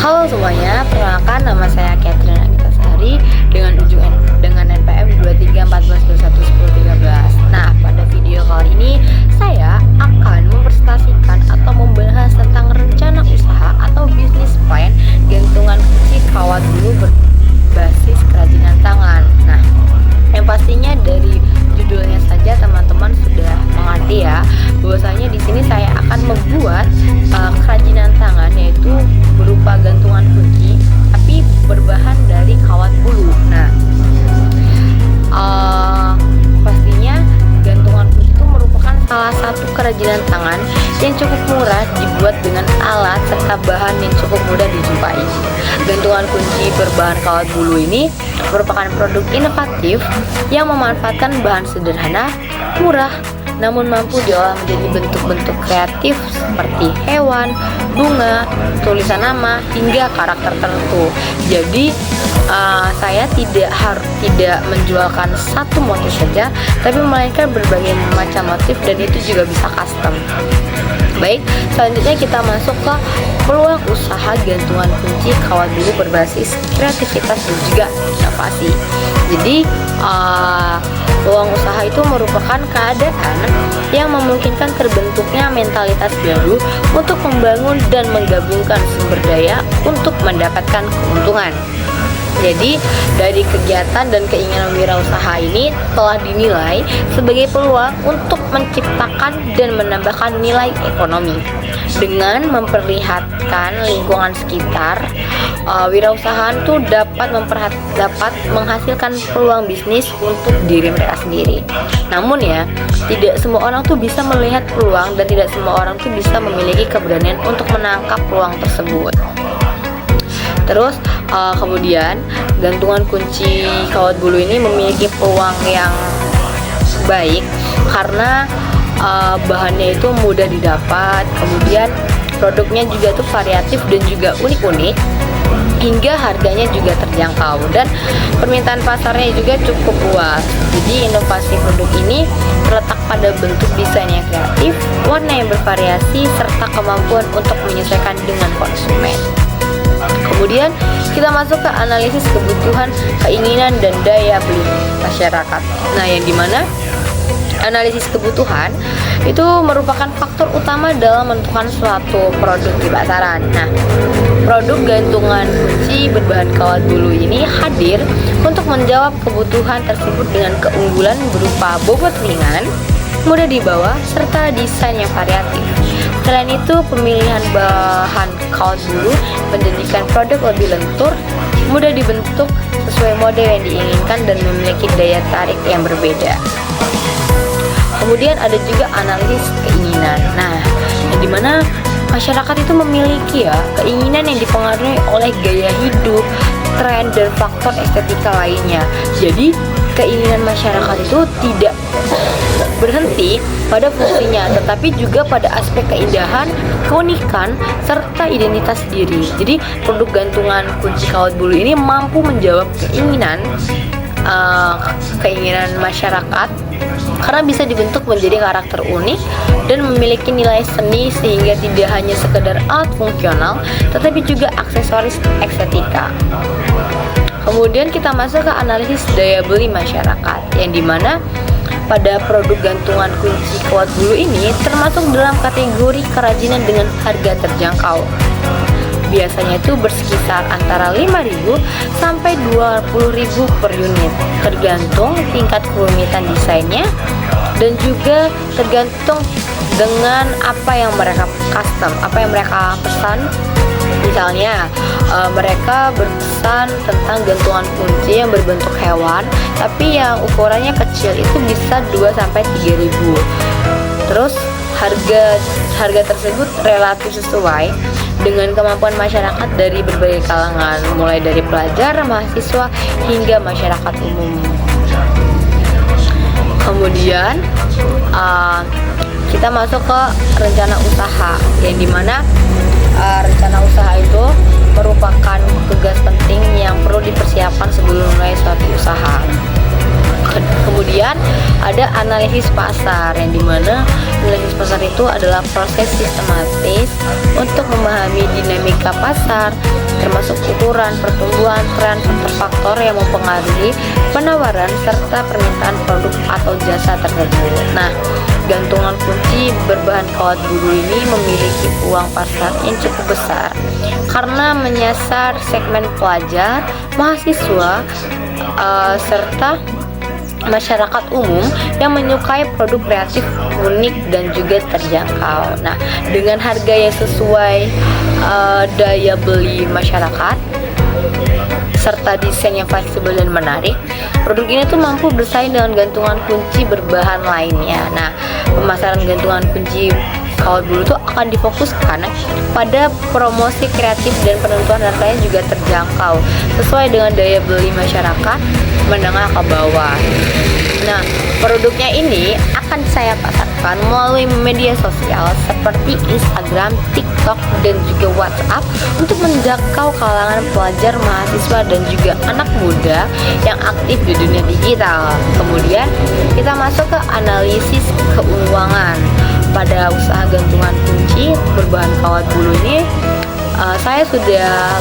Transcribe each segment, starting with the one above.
Halo semuanya, perkenalkan nama saya Catherine Anita Sari dengan NPM 2314211013. Nah, pada video kali ini saya akan mempresentasikan atau membahas tentang rencana usaha atau bisnis plan gantungan kunci kawat bulu berbasis kerajinan tangan. Nah, yang pastinya dari judulnya saja teman-teman sudah mengerti ya, bahwasanya di sini saya akan membuat kerajinan tangan, yaitu berupa gantungan kunci tapi berbahan dari kawat bulu. Nah, pastinya gantungan kunci itu merupakan salah satu kerajinan tangan yang cukup murah, dibuat dengan alat serta bahan yang cukup mudah dijumpai. Gantungan kunci berbahan kawat bulu ini merupakan produk inovatif yang memanfaatkan bahan sederhana, murah, namun mampu diolah menjadi bentuk-bentuk kreatif seperti hewan, bunga, tulisan nama, hingga karakter tertentu. Jadi saya tidak menjualkan satu motif saja, tapi melainkan berbagai macam motif, dan itu juga bisa custom. Baik, selanjutnya kita masuk ke peluang usaha gantungan kunci kawat bulu berbasis kreativitas dan juga inovasi. Jadi peluang usaha itu merupakan keadaan yang memungkinkan terbentuknya mentalitas baru untuk membangun dan menggabungkan sumber daya untuk mendapatkan keuntungan. Jadi dari kegiatan dan keinginan wirausaha ini telah dinilai sebagai peluang untuk menciptakan dan menambahkan nilai ekonomi. Dengan memperlihatkan lingkungan sekitar, wirausahaan itu dapat menghasilkan peluang bisnis untuk diri mereka sendiri. Namun ya, tidak semua orang tuh bisa melihat peluang, dan tidak semua orang tuh bisa memiliki keberanian untuk menangkap peluang tersebut. Terus kemudian gantungan kunci kawat bulu ini memiliki peluang yang baik karena bahannya itu mudah didapat, kemudian produknya juga tuh variatif dan juga unik-unik, hingga harganya juga terjangkau, dan permintaan pasarnya juga cukup luas. Jadi inovasi produk ini terletak pada bentuk desain yang kreatif, warna yang bervariasi, serta kemampuan untuk menyesuaikan dengan konsumen. Kemudian kita masuk ke analisis kebutuhan, keinginan, dan daya beli masyarakat. Nah, yang dimana analisis kebutuhan itu merupakan faktor utama dalam menentukan suatu produk di pasaran. Nah, produk gantungan kunci berbahan kawat bulu ini hadir untuk menjawab kebutuhan tersebut dengan keunggulan berupa bobot ringan, mudah dibawa, serta desain yang variatif. Selain itu, pemilihan bahan kawat bulu menjadikan produk lebih lentur, mudah dibentuk sesuai model yang diinginkan, dan memiliki daya tarik yang berbeda. Kemudian ada juga analisis keinginan. Nah, yang dimana masyarakat itu memiliki keinginan yang dipengaruhi oleh gaya hidup, tren, dan faktor estetika lainnya. Jadi keinginan masyarakat itu tidak berhenti pada fungsinya, tetapi juga pada aspek keindahan, keunikan, serta identitas diri. Jadi produk gantungan kunci kawat bulu ini mampu menjawab keinginan masyarakat karena bisa dibentuk menjadi karakter unik dan memiliki nilai seni, sehingga tidak hanya sekedar alat fungsional tetapi juga aksesoris estetika. Kemudian kita masuk ke analisis daya beli masyarakat, yang dimana pada produk gantungan kunci kawat bulu ini termasuk dalam kategori kerajinan dengan harga terjangkau. Biasanya itu berkisar antara 5.000 sampai 20.000 per unit, tergantung tingkat kerumitan desainnya dan juga tergantung dengan apa yang mereka custom, apa yang mereka pesan. Misalnya mereka berpesan tentang gantungan kunci yang berbentuk hewan, tapi yang ukurannya kecil, itu bisa 2-3.000. Terus harga tersebut relatif sesuai dengan kemampuan masyarakat dari berbagai kalangan, mulai dari pelajar, mahasiswa, hingga masyarakat umum. Kemudian kita masuk ke rencana usaha, yang dimana rencana usaha itu merupakan tugas penting yang perlu dipersiapkan sebelum mulai suatu usaha. Kemudian ada juga analisis pasar, yang dimana analisis pasar itu adalah proses sistematis untuk memahami dinamika pasar, termasuk ukuran, pertumbuhan, tren, faktor yang mempengaruhi penawaran serta permintaan produk atau jasa tersebut. Nah, gantungan kunci berbahan kawat bulu ini memiliki peluang pasar yang cukup besar karena menyasar segmen pelajar, mahasiswa, serta masyarakat umum yang menyukai produk kreatif, unik, dan juga terjangkau. Nah, dengan harga yang sesuai daya beli masyarakat serta desain yang fleksibel dan menarik, produk ini tuh mampu bersaing dengan gantungan kunci berbahan lainnya. Nah, pemasaran gantungan kunci kawat bulu itu akan difokuskan pada promosi kreatif dan penentuan harganya juga terjangkau sesuai dengan daya beli masyarakat menengah ke bawah. Nah, produknya ini akan saya pasarkan melalui media sosial seperti Instagram, TikTok, dan juga WhatsApp untuk menjangkau kalangan pelajar, mahasiswa, dan juga anak muda yang aktif di dunia digital. Kemudian kita masuk ke analisis keuangan. Pada usaha gantungan kunci berbahan kawat bulu ini, saya sudah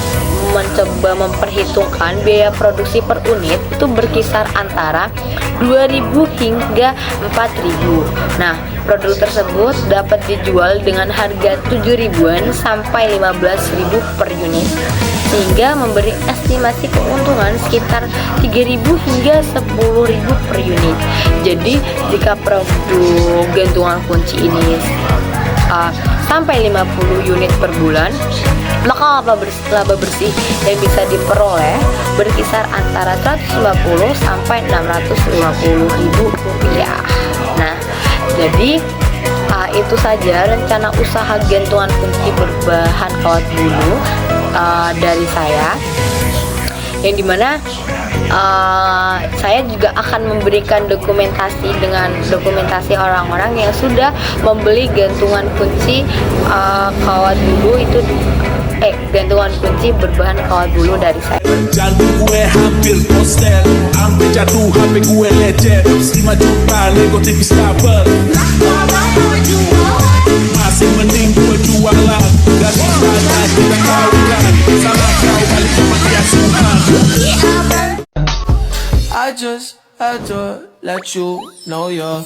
mencoba memperhitungkan biaya produksi per unit itu berkisar antara 2.000 hingga 4.000. Nah, produk tersebut dapat dijual dengan harga 7.000-an sampai 15.000 per unit, sehingga memberi estimasi keuntungan sekitar 3.000 hingga 10.000 per unit. Jadi, jika produk gantungan kunci ini sampai 50 unit per bulan, maka laba bersih yang bisa diperoleh berkisar antara 150 sampai 650 ribu rupiah. Nah, jadi itu saja rencana usaha gantungan kunci berbahan kawat bulu dari saya, yang dimana saya juga akan memberikan dokumentasi orang-orang yang sudah membeli gantungan kunci kawat bulu itu, gantungan kunci berbahan kawat bulu dari saya. Jantung gue hampir postel, hampir jatuh HP gue lecet, 5 juta Lego TV Starbuck. Masih mending gue jualan, gak bisa kita kawin, sama kau balik ke mati asuhan. I just had to let you know you're